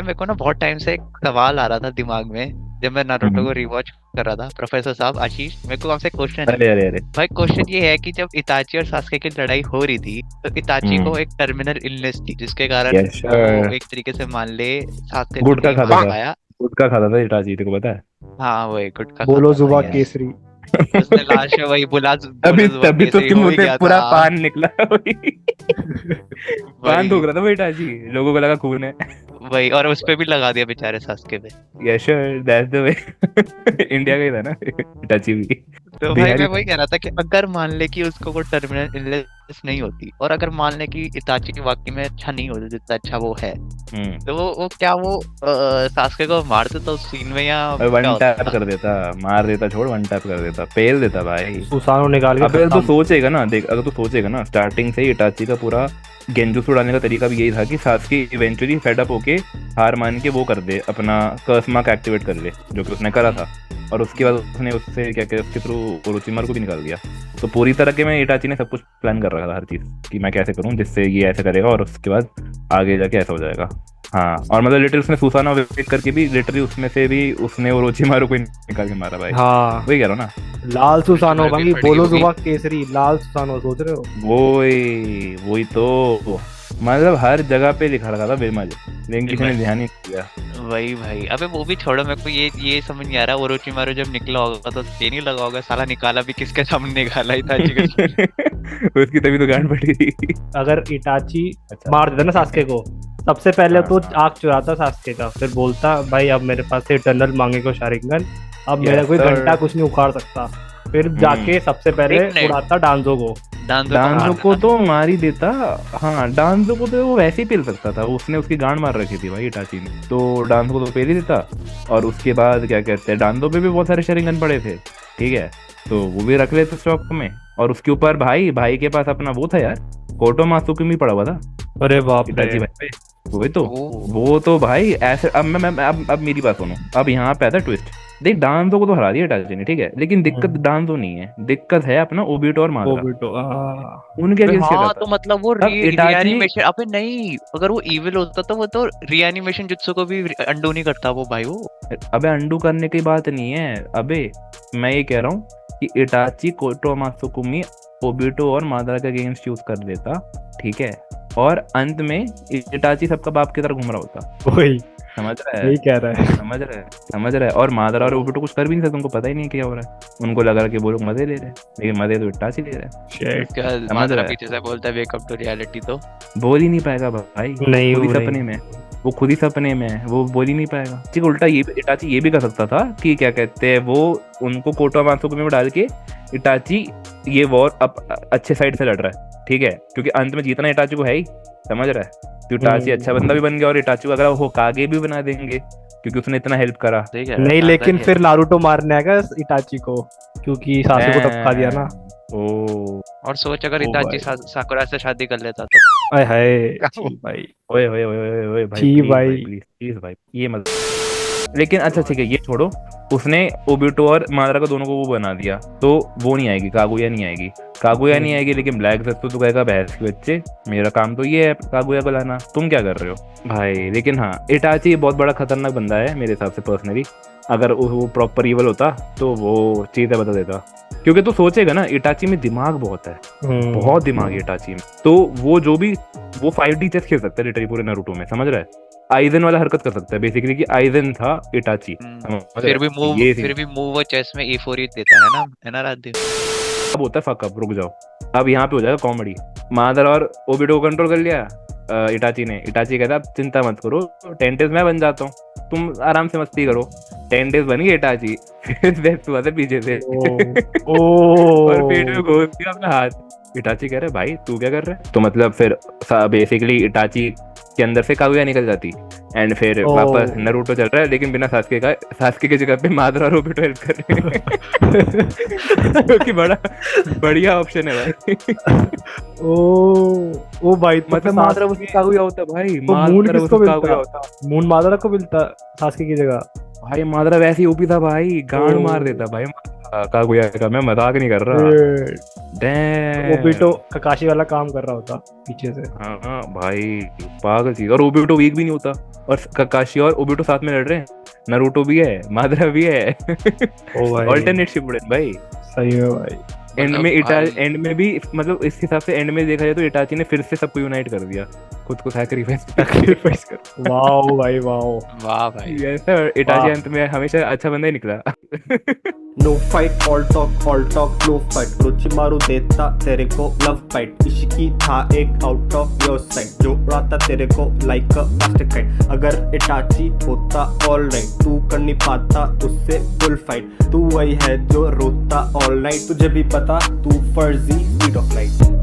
मेरे को ना बहुत टाइम से एक सवाल आ रहा था दिमाग में, जब मैं नारुतो हम्म। को रिवॉच कर रहा था। प्रोफेसर साहब आशीष, मेरे को आपसे क्वेश्चन है। अरे अरे अरे। भाई क्वेश्चन ये है कि जब इताची और सास्के की लड़ाई हो रही थी, तो इताची हम्म। को एक टर्मिनल इलनेस थी, जिसके कारण यस वो सर। एक तरीके से मान ले सास्के को गुटखा नहीं खाता मार था। पाया। गुटखा खाता था इटाची, तेरे को पता है? हाँ, वही गुटखा बोलो खाता था, जुबा यस। केसरी। उसने लास्ट में वही बोला, अभी बोलो सुबह तभी तो केसरी उसके हो मुंह ही से गया था। पूरा पान निकला वही। पान थूक वही रहा था वो इटाची, लोगों को लगा खून है। वही, और उस पे भी लगा दिया बेचारे सास्के पे। Yes sir, that's the way. India का ही था ना इटाची भी। तो भाई मैं बिहारी वही था। कह रहा था कि अगर मान ले कि उसको कोई टर्मिनल इलनेस नहीं होती, और अगर मान ले कि इताची वाकई में अच्छा नहीं होता जितना अच्छा वो है, हम्म। तो वो क्या वो सास्के को मार देता उस सीन में, या और वन क्या टैप होता? कर देता। मार देता छोड़, वन टैप कर देता, पेल देता भाई। सुसानो निकाल के अब अगर तू खत्म। सोचेगा ना, देख अगर तू सोचेगा ना, स्टार्टिंग से ही इटाची का पूरा गेंजुसु उड़ाने का तरीका भी यही था कि सास्की इवेंचुअली फेड अप होके हार मान के वो कर दे, अपना कर्स मार्क एक्टिवेट कर ले, जो कि उसने करा था। और उसके बाद उसने उससे क्या क्या उसके थ्रू ओरोचिमारू को भी निकाल दिया। तो पूरी तरह के में इटाची ने सब कुछ प्लान कर रखा था, हर चीज़ कि मैं कैसे करूँ जिससे ये ऐसे करेगा और उसके बाद आगे जाके ऐसा हो जाएगा। हाँ, और मतलब लिटरली उसने सुसाना वेट करके भी लिटरली उसमें से भी उसने ओरोचिमारू को ही निकाल के मारा भाई। हाँ, वही कह रहा हूँ ना। लाल सुसानो तुम्हारी भी भाई, पड़ी बोलो होगी। जुबा केसरी लाल सुसानो, सोच रहे हो? वही वही तो, मतलब हर जगह पे लिखा रखा था बेमल, लेकिन किसी ने ध्यान ही नहीं दिया। वही भाई, अबे वो भी छोड़ो, मेरे को ये समझ नहीं आ रहा, ओरोचिमारू जब निकला होगा तो ये नहीं लगा होगा साला निकाला भी किसके सामने निकाला, इताची के सामने। उसकी तभी तो गांड फटी थी। अगर इटाची अच्छा। मार देता ना सास्के को, सबसे पहले हाँ तो हाँ। आग चुराता सास्के का, फिर बोलता भाई अब मेरे पास इटर्नल मांगे को शारिंगन, अब मेरा यस कोई घंटा सर। कुछ नहीं उखाड़ सकता। फिर हम्म। जाके सबसे एक पहले मिनट, उड़ाता डांजो को। डांजो को डांजो मार हाँ, को देता। तो मार ही देता। हाँ, डांजो को तो वो वैसे ही पेल सकता था, उसने उसकी गांड मार रखी थी भाई इटाची ने, तो डांजो को तो पेल ही देता। और उसके बाद क्या कहते हैं, डांजो पे भी बहुत सारे शेरिंगन पड़े थे, ठीक है, तो वो भी रख लेते स्टॉक में। और उसके ऊपर भाई भाई के पास अपना वो था यार, कोटो मात्सुकी भी पड़ा हुआ था अरे बाप रे। इटाची भाई पे। वही तो। ओ, वो तो भाई ऐसे, अब अब मेरी बात सुनो, अब यहाँ पे आता है ट्विस्ट। देख, डांजो को तो हरा दिया इटाची ने, ठीक है, लेकिन दिक्कत डांजो नहीं है, दिक्कत है अपना ओबिटो और वो मादरा। भी तो उनके बे अगेंस्ट क्या हाँ, करता? तो मतलब वो अब इटाची, रिएनिमेशन, अबे नहीं, अगर वो इविल होता तो वो तो रिएनिमेशन जुत्सु को भी अंडू नहीं करता वो भाई वो। अबे अंडू करने की बात नहीं है अबे, मैं ये कह रहा हूँ कि इटाची कोटो मात्सुकुमी ओबिटो और मादरा के अगेंस्ट यूज कर लेता, ठीक है, और अंत में इटाची सबका बाप की तरह घूम रहा होता। वही समझ रहा है? यही कह रहा है। समझ रहा है। और मादरा और ओबिटो कुछ कर भी नहीं सकते, उनको पता ही नहीं है क्या हो रहा है, उनको लग रहा है कि वो लोग मजे ले रहे हैं, लेकिन मजे तो इटाची ले रहे हैं। Shit। क्या समझ मादरा रहा है? पीछे से बोलता है वेकअप टू रियलिटी, तो बोल ही नहीं पाएगा भाई, नहीं खुद ही वो नहीं। सपने में, वो खुद ही सपने में है, वो बोल ही नहीं पाएगा। ठीक, उल्टा ये इटाची ये भी कर सकता था कि क्या कहते हैं, वो उनको कोटो मात्सुकुमी में डाल के इटाची ये वॉर अब अच्छे साइड से लड़ रहा है, ठीक है, क्योंकि अंत में जीतना इटाची को है ही। समझ रहा है? तो इटाची अच्छा बंदा भी बन गया, और इटाची को अगर वो कागे भी बना देंगे क्योंकि उसने इतना हेल्प करा। ठीक है, नहीं, शानदार लेकिन है। फिर नारुतो मारने आएगा इटाची को, क्योंकि सासू को टपका दिया ना। ओ। और सोच अगर ओ इताची भाई। साकुरा से शादी कर लेता तो। आय हाय, छी भाई। ओए ओए ओए ओए ओए भाई, छी प्लीज भाई, भाई। प्लीज प्लीज भाई, ये मत। लेकिन अच्छा ठीक है, ये छोड़ो, उसने ओबिटो और मादरा को दोनों को वो बना दिया, तो वो नहीं आएगी, कागुया नहीं आएगी। कागुया नहीं आएगी, लेकिन ब्लैक जस्तु तो कहेगा बहस के बच्चे, मेरा काम तो ये है कागुया को लाना, तुम क्या कर रहे हो भाई। लेकिन हाँ, इटाची बहुत बड़ा खतरनाक बंदा है मेरे हिसाब से पर्सनली। अगर वो प्रॉपर ईवल होता तो वो चीजें बता देता, क्योंकि तू सोचेगा ना, इटाची में दिमाग बहुत है, बहुत दिमाग है इटाची में। तो वो जो भी, वो 5D चेस खेल सकता है लिटरली पूरे नारुतो में, समझ रहा है? आइजन वाला हरकत कर सकता है बेसिकली, कि आइजन था इटाची, समझ रहा फिर है? भी मूव ये फिर सीन। भी मूव वो चेस में E4 ही देता है ना राधे। अब होता है फक अप, रुक जाओ, अब यहाँ पे हो जाएगा कॉमेडी। मादर और ओबिडो को कंट्रोल कर लिया इटाची ने। इटाची कहता है चिंता मत करो, 10 डेज मैं बन जाता हूँ, तुम आराम से मस्ती करो। 10 डेज बन गई इटाची। फिर बैक हुआ था पीछे से ओ और पेट में घोस दिया अपना हाथ। इटाची कह रहे भाई तू क्या कर रहा है, तो मतलब फिर बेसिकली इटाची के अंदर से कागुया निकल जाती, एंड फिर वापस नारुतो चल रहा है, लेकिन बिना सास्के का। सास्के की जगह पे मादरा और ओबिटो हेल्प कर रहे हैं जो कि बड़ा बढ़िया ऑप्शन है भाई। ओ भाई, तो मतलब मादरा वर्सेस कागुया होता भाई, तो मून मादरा किसको वर्सेस कागुया मिलता? होता मून मादरा को मिलता सास्के की जगह। भाई। मादरा वैसे ही ओपी था भाई, गांड मार देता भाई मादरा। कागुया का, मैं मजाक नहीं कर रहा। डैम ओबिटो ककाशी वाला काम कर रहा होता पीछे से। हाँ भाई पागल चीज। और ओबिटो वीक भी नहीं होता, और ककाशी और ओबिटो साथ में लड़ रहे हैं, नारुतो भी है, मादरा भी है। ओ भाई ऑल्टरनेट शिपुडेन भाई। सही है भाई। एंड मतलब में भाई- एंड में भी मतलब इस हिसाब से एंड में देखा जाए तो इटाची ने फिर से सबको यूनाइट कर दिया, खुद को सैक्रिफाइस कर। वाओ भाई वाओ। वाह भाई। ऐसा इटाची वाह। अंत में हमेशा अच्छा बंदा ही निकला। No fight all talk no fight, रोचिमारू देता तेरे को लव फाइट, इश्की था एक आउट ऑफ योर साइड, जो उड़ाता तेरे को लाइक अ मास्टरकाइड, अगर इटाची होता ऑल राइट, तू कर नहीं पाता उससे फुल फाइट, तू वही है जो रोता ऑल नाइट, तुझे भी पता तू फर्जी स्पीड ऑफ लाइट।